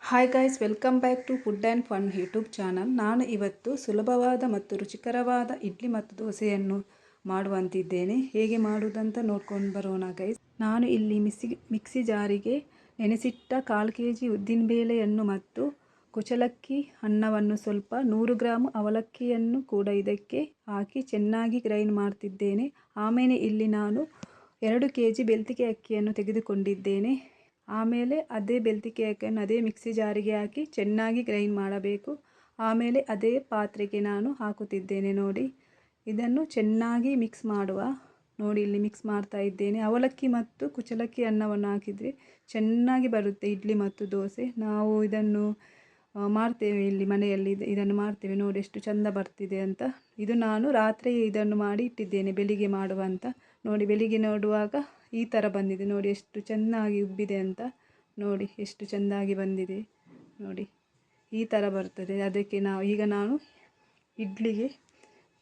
Hi guys, welcome back to food and fun YouTube channel. ನಾನು ಇವತ್ತು ಸುಲಭವಾದ ಮತ್ತು ರುಚಿಕರವಾದ ಇಡ್ಲಿ ಮತ್ತು ದೋಸೆಯನ್ನು ಮಾಡುವಂತಿದ್ದೇನೆ. ಹೇಗೆ ಮಾಡುವುದಂತ ನೋಡ್ಕೊಂಡು ಬರೋಣ ಗೈಸ್. ನಾನು ಇಲ್ಲಿ ಮಿಕ್ಸಿ ಜಾರಿಗೆ ನೆನೆಸಿಟ್ಟ 1/4 kg ಉದ್ದಿನಬೇಳೆಯನ್ನು ಮತ್ತು ಕುಚಲಕ್ಕಿ ಅನ್ನವನ್ನು ಸ್ವಲ್ಪ 100 ಗ್ರಾಮ್ ಅವಲಕ್ಕಿಯನ್ನು ಕೂಡ ಇದಕ್ಕೆ ಹಾಕಿ ಚೆನ್ನಾಗಿ ಗ್ರೈಂಡ್ ಮಾಡ್ತಿದ್ದೇನೆ. ಆಮೇಲೆ ಇಲ್ಲಿ ನಾನು 2 kg ಬೆಳ್ತಿಗೆ ಅಕ್ಕಿಯನ್ನು ತೆಗೆದುಕೊಂಡಿದ್ದೇನೆ. ಆಮೇಲೆ ಅದೇ ಬೆಳ್ತಿಗೆ ಅಕ್ಕಿಯನ್ನು ಅದೇ ಮಿಕ್ಸಿ ಜಾರಿಗೆ ಹಾಕಿ ಚೆನ್ನಾಗಿ ಗ್ರೈಂಡ್ ಮಾಡಬೇಕು. ಆಮೇಲೆ ಅದೇ ಪಾತ್ರೆಗೆ ನಾನು ಹಾಕುತ್ತಿದ್ದೇನೆ. ನೋಡಿ, ಇದನ್ನು ಚೆನ್ನಾಗಿ ಮಿಕ್ಸ್ ಮಾಡುವ. ನೋಡಿ, ಇಲ್ಲಿ ಮಿಕ್ಸ್ ಮಾಡ್ತಾ ಇದ್ದೇನೆ. ಅವಲಕ್ಕಿ ಮತ್ತು ಕುಚಲಕ್ಕಿ ಅನ್ನವನ್ನು ಹಾಕಿದರೆ ಚೆನ್ನಾಗಿ ಬರುತ್ತೆ ಇಡ್ಲಿ ಮತ್ತು ದೋಸೆ. ನಾವು ಇದನ್ನು ಮಾಡ್ತೇವೆ, ಇಲ್ಲಿ ಮನೆಯಲ್ಲಿ ಇದನ್ನು ಮಾಡ್ತೇವೆ. ನೋಡಿ ಎಷ್ಟು ಚೆಂದ ಬರ್ತಿದೆ ಅಂತ. ಇದು ನಾನು ರಾತ್ರಿ ಇದನ್ನು ಮಾಡಿ ಇಟ್ಟಿದ್ದೇನೆ ಬೆಳಿಗ್ಗೆ ಮಾಡುವಂತ. ನೋಡಿ, ಬೆಳಿಗ್ಗೆ ನೋಡುವಾಗ ಈ ಥರ ಬಂದಿದೆ. ನೋಡಿ ಎಷ್ಟು ಚೆನ್ನಾಗಿ ಉಬ್ಬಿದೆ ಅಂತ. ನೋಡಿ ಎಷ್ಟು ಚೆಂದಾಗಿ ಬಂದಿದೆ. ನೋಡಿ ಈ ಥರ ಬರ್ತದೆ. ಅದಕ್ಕೆ ನಾನು ಇಡ್ಲಿಗೆ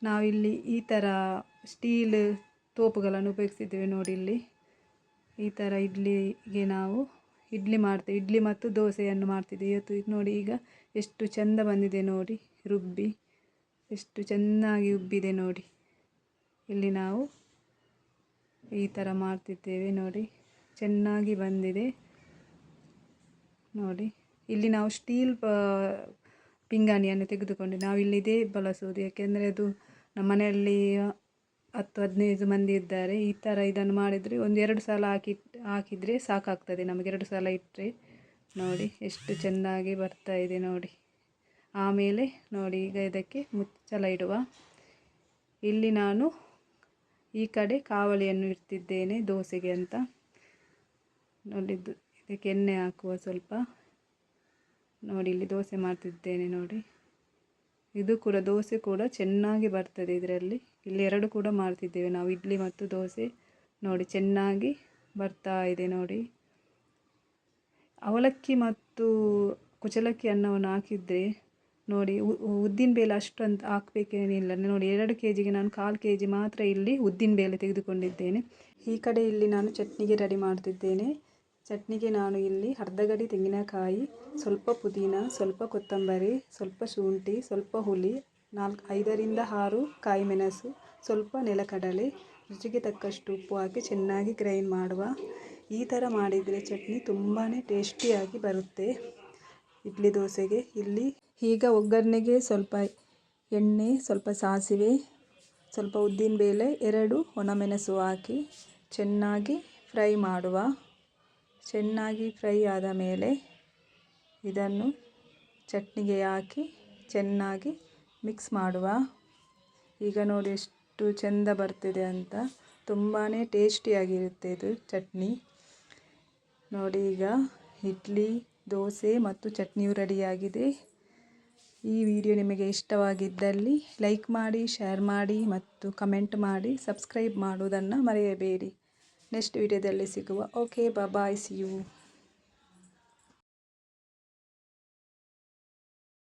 ನಾವಿಲ್ಲಿ ಈ ಥರ ಸ್ಟೀಲ್ ತೋಪುಗಳನ್ನು ಉಪಯೋಗಿಸಿದ್ದೇವೆ. ನೋಡಿ, ಇಲ್ಲಿ ಈ ಥರ ಇಡ್ಲಿಗೆ ನಾವು ಇಡ್ಲಿ ಮಾಡ್ತೇವೆ. ಇಡ್ಲಿ ಮತ್ತು ದೋಸೆಯನ್ನು ಮಾಡ್ತಿದ್ದೇವೆ ಇವತ್ತು. ನೋಡಿ ಈಗ ಎಷ್ಟು ಚೆಂದ ಬಂದಿದೆ. ನೋಡಿ ರುಬ್ಬಿ ಎಷ್ಟು ಚೆನ್ನಾಗಿ ಉಬ್ಬಿದೆ. ನೋಡಿ, ಇಲ್ಲಿ ನಾವು ಈ ಥರ ಮಾಡ್ತಿದ್ದೇವೆ. ನೋಡಿ ಚೆನ್ನಾಗಿ ಬಂದಿದೆ. ನೋಡಿ, ಇಲ್ಲಿ ನಾವು ಸ್ಟೀಲ್ ಪಿಂಗಾಣಿಯನ್ನು ತೆಗೆದುಕೊಂಡು ನಾವಿಲ್ಲಿ ಇದೇ ಬಳಸುವುದು. ಯಾಕೆಂದರೆ ಅದು ನಮ್ಮ ಮನೆಯಲ್ಲಿ 10-15 ಮಂದಿ ಇದ್ದಾರೆ. ಈ ಥರ ಇದನ್ನು ಮಾಡಿದರೆ 1-2 ಸಲ ಹಾಕಿದರೆ ಸಾಕಾಗ್ತದೆ ನಮಗೆ. 2 ಸಲ ಇಟ್ಟರೆ ನೋಡಿ ಎಷ್ಟು ಚೆಂದಾಗಿ ಬರ್ತಾ ಇದೆ. ನೋಡಿ, ಆಮೇಲೆ ನೋಡಿ ಈಗ ಇದಕ್ಕೆ ಮುಚ್ಚಳ ಇಡುವ. ಇಲ್ಲಿ ನಾನು ಈ ಕಡೆ ಕಾವಲಿಯನ್ನು ಇಡ್ತಿದ್ದೇನೆ ದೋಸೆಗೆ ಅಂತ. ನೋಡಿದ್ದು ಇದಕ್ಕೆ ಎಣ್ಣೆ ಹಾಕುವ ಸ್ವಲ್ಪ. ನೋಡಿ, ಇಲ್ಲಿ ದೋಸೆ ಮಾಡ್ತಿದ್ದೇನೆ. ನೋಡಿ, ಇದು ಕೂಡ ದೋಸೆ ಕೂಡ ಚೆನ್ನಾಗಿ ಬರ್ತದೆ ಇದರಲ್ಲಿ. ಇಲ್ಲಿ 2 ಕೂಡ ಮಾಡ್ತಿದ್ದೇವೆ ನಾವು, ಇಡ್ಲಿ ಮತ್ತು ದೋಸೆ. ನೋಡಿ ಚೆನ್ನಾಗಿ ಬರ್ತಾ ಇದೆ. ನೋಡಿ, ಅವಲಕ್ಕಿ ಮತ್ತು ಕುಚಲಕ್ಕಿ ಅನ್ನವನ್ನು ಹಾಕಿದರೆ ನೋಡಿ ಉದ್ದಿನಬೇಳೆ ಅಷ್ಟೊಂದು ಹಾಕಬೇಕೇನಿಲ್ಲ. ನೋಡಿ 2 kgಗೆ ನಾನು 1/4 kg ಮಾತ್ರ ಇಲ್ಲಿ ಉದ್ದಿನಬೇಳೆ ತೆಗೆದುಕೊಂಡಿದ್ದೇನೆ. ಈ ಕಡೆ ಇಲ್ಲಿ ನಾನು ಚಟ್ನಿಗೆ ರೆಡಿ ಮಾಡ್ತಿದ್ದೇನೆ. ಚಟ್ನಿಗೆ ನಾನು ಇಲ್ಲಿ ಅರ್ಧ ಗಡಿ ತೆಂಗಿನಕಾಯಿ, ಸ್ವಲ್ಪ ಪುದೀನ, ಸ್ವಲ್ಪ ಕೊತ್ತಂಬರಿ, ಸ್ವಲ್ಪ ಶುಂಠಿ, ಸ್ವಲ್ಪ ಹುಳಿ, 5-6 ಕಾಯಿ ಮೆಣಸು, ಸ್ವಲ್ಪ ನೆಲಕಡಲೆ, ರುಚಿಗೆ ತಕ್ಕಷ್ಟು ಉಪ್ಪು ಹಾಕಿ ಚೆನ್ನಾಗಿ ಗ್ರೈಂಡ್ ಮಾಡುವ. ಈ ಥರ ಮಾಡಿದರೆ ಚಟ್ನಿ ತುಂಬಾ ಟೇಸ್ಟಿಯಾಗಿ ಬರುತ್ತೆ ಇಡ್ಲಿ ದೋಸೆಗೆ. ಇಲ್ಲಿ ಈಗ ಒಗ್ಗರಣೆಗೆ ಸ್ವಲ್ಪ ಎಣ್ಣೆ, ಸ್ವಲ್ಪ ಸಾಸಿವೆ, ಸ್ವಲ್ಪ ಉದ್ದಿನಬೇಳೆ, 2 ಒಣಮೆಣಸು ಹಾಕಿ ಚೆನ್ನಾಗಿ ಫ್ರೈ ಮಾಡುವ. ಚೆನ್ನಾಗಿ ಫ್ರೈ ಆದ ಮೇಲೆ ಇದನ್ನು ಚಟ್ನಿಗೆ ಹಾಕಿ ಚೆನ್ನಾಗಿ ಮಿಕ್ಸ್ ಮಾಡುವ. ಈಗ ನೋಡಿ ಎಷ್ಟು ಚೆಂದ ಬರ್ತಿದೆ ಅಂತ. ತುಂಬಾ ಟೇಸ್ಟಿಯಾಗಿರುತ್ತೆ ಇದು ಚಟ್ನಿ. ನೋಡಿ, ಈಗ ಇಡ್ಲಿ, ದೋಸೆ ಮತ್ತು ಚಟ್ನಿಯು ರೆಡಿಯಾಗಿದೆ. ಈ ವಿಡಿಯೋ ನಿಮಗೆ ಇಷ್ಟವಾಗಿದ್ದಲ್ಲಿ ಲೈಕ್ ಮಾಡಿ, ಶೇರ್ ಮಾಡಿ ಮತ್ತು ಕಮೆಂಟ್ ಮಾಡಿ. ಸಬ್ಸ್ಕ್ರೈಬ್ ಮಾಡುವುದನ್ನು ಮರೆಯಬೇಡಿ. ನೆಕ್ಸ್ಟ್ ವಿಡಿಯೋದಲ್ಲಿ ಸಿಗುವ. Okay, bye, see you.